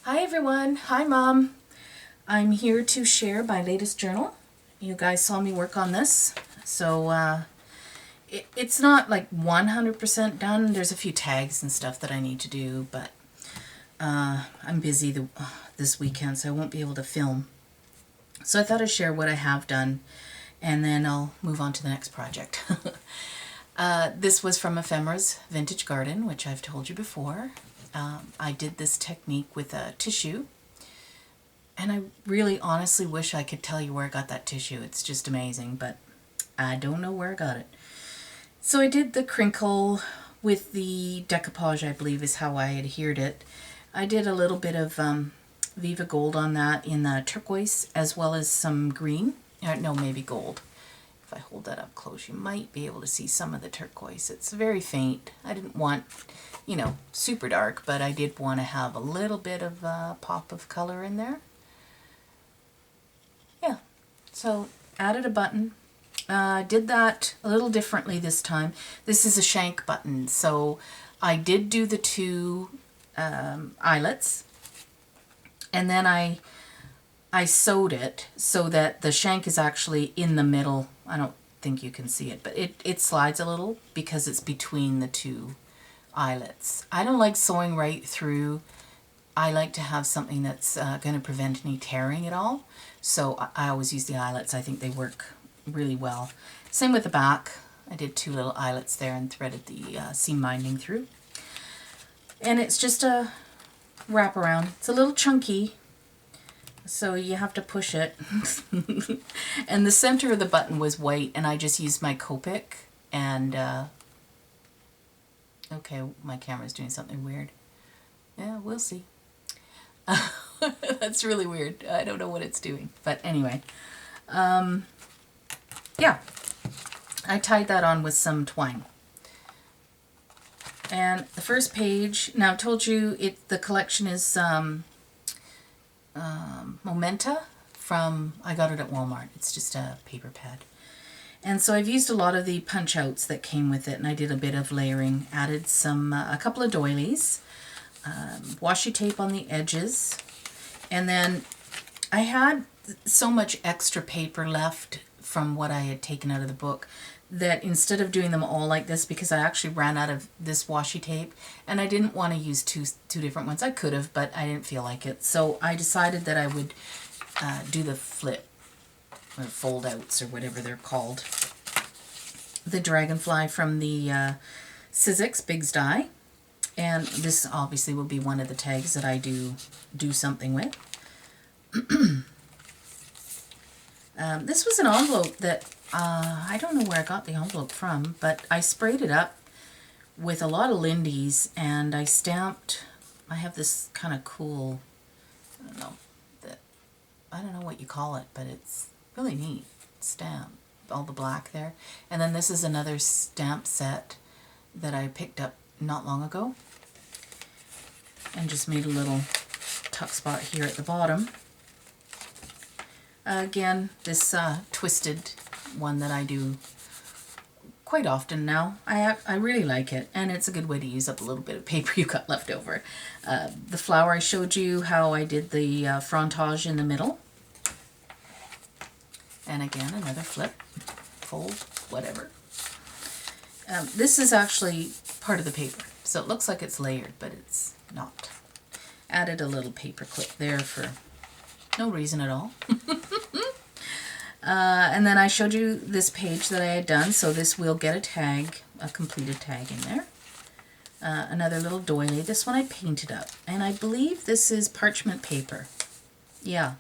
Hi everyone. Hi Mom. I'm here to share my latest journal. You guys saw me work on this. So it's not like 100% done. There's a few tags and stuff that I need to do, but I'm busy this weekend, so I won't be able to film. So I thought I'd share what I have done, and then I'll move on to the next project. This was from Ephemera's Vintage Garden, which I've told you before. I did this technique with a tissue, and I really honestly wish I could tell you where I got that tissue. It's just amazing, but I don't know where I got it. So I did the crinkle with the decoupage, I believe is how I adhered it. I did a little bit of Viva Gold on that in the turquoise, as well as some green. No, maybe gold. If I hold that up close, you might be able to see some of the turquoise. It's very faint. I didn't want, super dark, but I did want to have a little bit of a pop of color in there. Yeah, so added a button. Did that a little differently this time. This is a shank button, so I did do the two eyelets, and then I sewed it so that the shank is actually in the middle. I don't think you can see it, but it slides a little because it's between the two eyelets. I don't like sewing right through. I like to have something that's going to prevent any tearing at all. So I always use the eyelets. I think they work really well. Same with the back. I did two little eyelets there and threaded the seam binding through. And it's just a wraparound. It's a little chunky, so you have to push it. And the center of the button was white, and I just used my Copic. And okay, my camera's doing something weird. Yeah, we'll see. That's really weird. I don't know what it's doing. But anyway, yeah, I tied that on with some twine. And the first page, now I told you the collection is Momenta from, I got it at Walmart. It's just a paper pad. And so I've used a lot of the punch outs that came with it, and I did a bit of layering, added a couple of doilies, washi tape on the edges, and then I had so much extra paper left from what I had taken out of the book that instead of doing them all like this, because I actually ran out of this washi tape, and I didn't want to use two different ones. I could have, but I didn't feel like it. So I decided that I would do the flip, or fold outs, or whatever they're called. The dragonfly from the Sizzix Big's Die. And this obviously will be one of the tags that I do something with. This was an envelope that I don't know where I got the envelope from, but I sprayed it up with a lot of Lindy's, and I stamped. I have this kind of cool, I don't know what you call it, but it's really neat stamp. All the black there. And then this is another stamp set that I picked up not long ago, and just made a little tuck spot here at the bottom. Again, this twisted one that I do quite often now. I really like it, and it's a good way to use up a little bit of paper you got left over. The flower, I showed you how I did the frontage in the middle. And again, another flip, fold, whatever. This is actually part of the paper, so it looks like it's layered, but it's not. Added a little paper clip there for no reason at all. And then I showed you this page that I had done, so this will get a tag, a completed tag in there. Another little doily. This one I painted up, and I believe this is parchment paper. Yeah.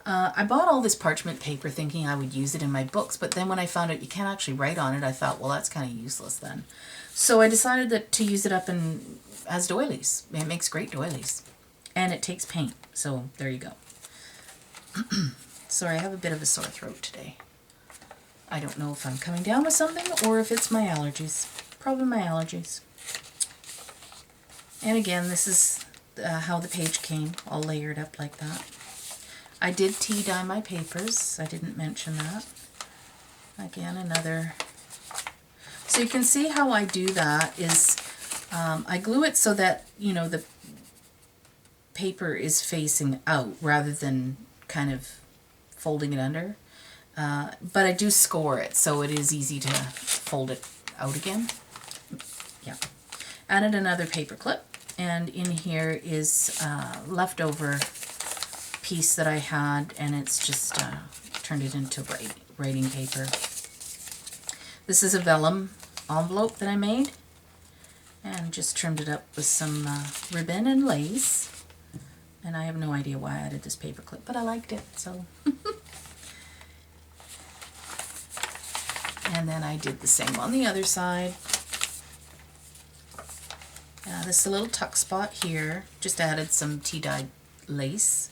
I bought all this parchment paper thinking I would use it in my books, but then when I found out you can't actually write on it, I thought, well, that's kind of useless then. So I decided to use it up as doilies. It makes great doilies. And it takes paint, so there you go. Sorry, I have a bit of a sore throat today. I don't know if I'm coming down with something or if it's my allergies. Probably my allergies. And again, this is how the page came, all layered up like that. I did tea dye my papers. I didn't mention that. Again, another. So you can see how I do that is I glue it so that, paper is facing out rather than kind of folding it under. But I do score it, so it is easy to fold it out again. Yeah. Added another paper clip, and in here is leftover piece that I had, and it's just turned it into writing paper. This is a vellum envelope that I made, and just trimmed it up with some ribbon and lace. And I have no idea why I added this paper clip, but I liked it, so. And then I did the same on the other side. This is a little tuck spot here. Just added some tea-dyed lace.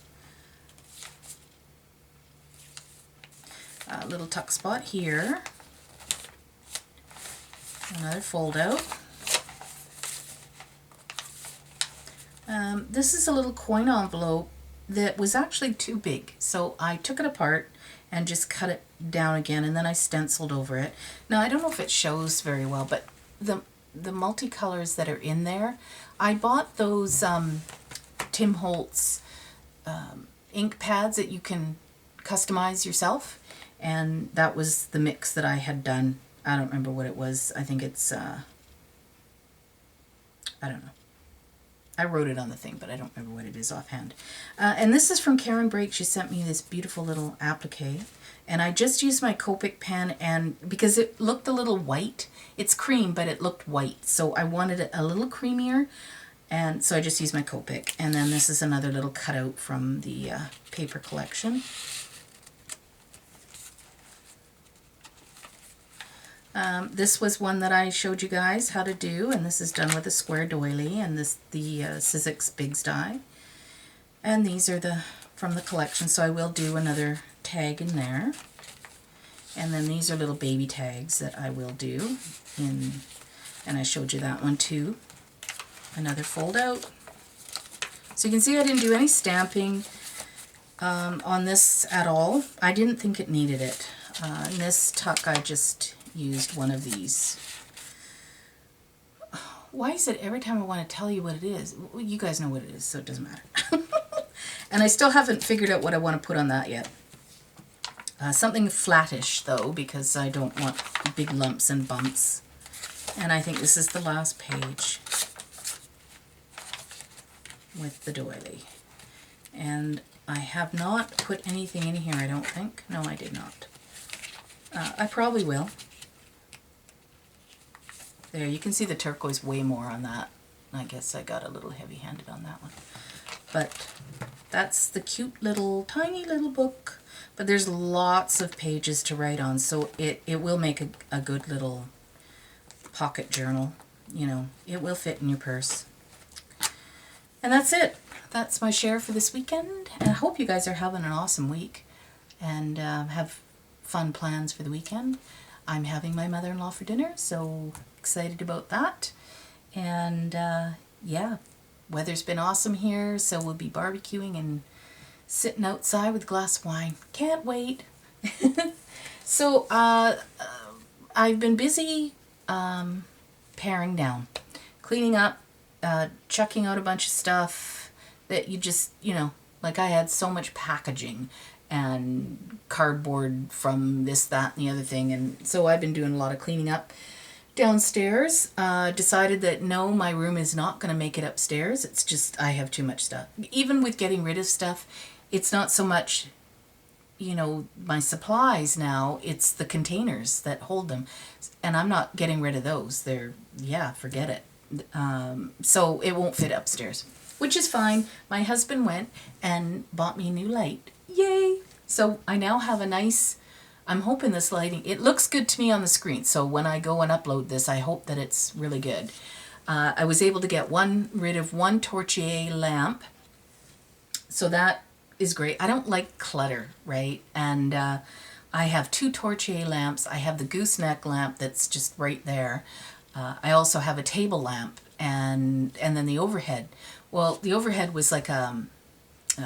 A little tuck spot here. Another fold out. This is a little coin envelope that was actually too big, so I took it apart and just cut it down again, and then I stenciled over it. Now, I don't know if it shows very well, but the multicolors that are in there, I bought those Tim Holtz ink pads that you can customize yourself, and that was the mix that I had done. I don't remember what it was. I think it's, I don't know. I wrote it on the thing, but I don't remember what it is offhand. And this is from Karen Brake. She sent me this beautiful little applique. And I just used my Copic pen, and because it looked a little white. It's cream, but it looked white. So I wanted it a little creamier. And so I just used my Copic. And then this is another little cutout from the paper collection. This was one that I showed you guys how to do, and this is done with a square doily, and this the Sizzix Bigs die. And these are from the collection, so I will do another tag in there. And then these are little baby tags that I will do in, and I showed you that one too. Another fold out. So you can see I didn't do any stamping on this at all. I didn't think it needed it. In this tuck I just used one of these. Why is it every time I want to tell you what it is? Well, you guys know what it is, so it doesn't matter. And I still haven't figured out what I want to put on that yet. Something flattish though, because I don't want big lumps and bumps. And I think this is the last page with the doily. And I have not put anything in here, I don't think. No, I did not. I probably will. There, you can see the turquoise way more on that. I guess I got a little heavy-handed on that one. But that's the cute little, tiny little book. But there's lots of pages to write on, so it will make a good little pocket journal. You know, it will fit in your purse. And that's it. That's my share for this weekend. And I hope you guys are having an awesome week and have fun plans for the weekend. I'm having my mother-in-law for dinner, so excited about that. And yeah, weather's been awesome here, so we'll be barbecuing and sitting outside with a glass of wine. Can't wait. So I've been busy paring down, cleaning up, chucking out a bunch of stuff that you just, you know, like I had so much packaging and cardboard from this, that, and the other thing. And so I've been doing a lot of cleaning up downstairs. Decided that no, my room is not going to make it upstairs. It's just I have too much stuff. Even with getting rid of stuff, it's not so much, you know, my supplies now. It's the containers that hold them. And I'm not getting rid of those. They're, yeah, forget it. So it won't fit upstairs, which is fine. My husband went and bought me a new light. Yay! So I now have a nice, I'm hoping this lighting, it looks good to me on the screen, so when I go and upload this, I hope that it's really good. I was able to get rid of one Torchier lamp, so that is great. I don't like clutter, right? And I have two Torchier lamps. I have the gooseneck lamp that's just right there. I also have a table lamp, and then the overhead. Well, the overhead was like a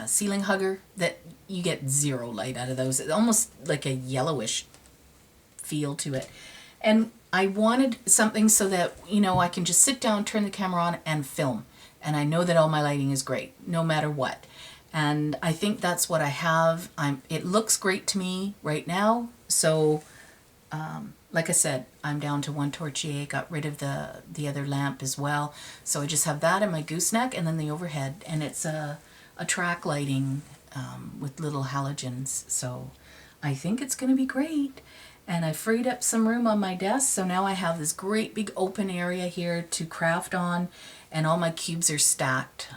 ceiling hugger that you get zero light out of those. It's almost like a yellowish feel to it. And I wanted something so that, you know, I can just sit down, turn the camera on, and film. And I know that all my lighting is great, no matter what. And I think that's what I have. It looks great to me right now. So, like I said, I'm down to one torchier, got rid of the other lamp as well. So I just have that in my gooseneck and then the overhead. And it's a track lighting with little halogens. So I think it's going to be great. And I freed up some room on my desk, so now I have this great big open area here to craft on, and all my cubes are stacked.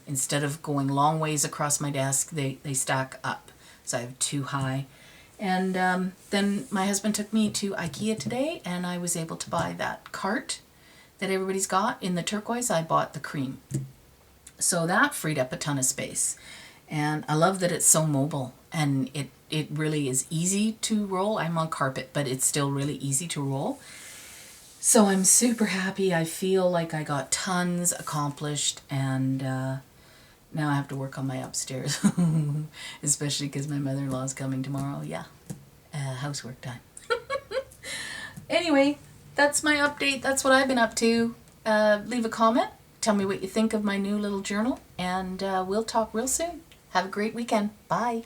Instead of going long ways across my desk, they stack up, so I have 2 high. And then my husband took me to IKEA today, and I was able to buy that cart that everybody's got in the turquoise. I bought the cream. So that freed up a ton of space. And I love that it's so mobile, and it really is easy to roll. I'm on carpet, but it's still really easy to roll. So I'm super happy. I feel like I got tons accomplished, and now I have to work on my upstairs, especially because my mother-in-law is coming tomorrow. Yeah, housework time. Anyway, that's my update. That's what I've been up to. Leave a comment. Tell me what you think of my new little journal, and we'll talk real soon. Have a great weekend. Bye.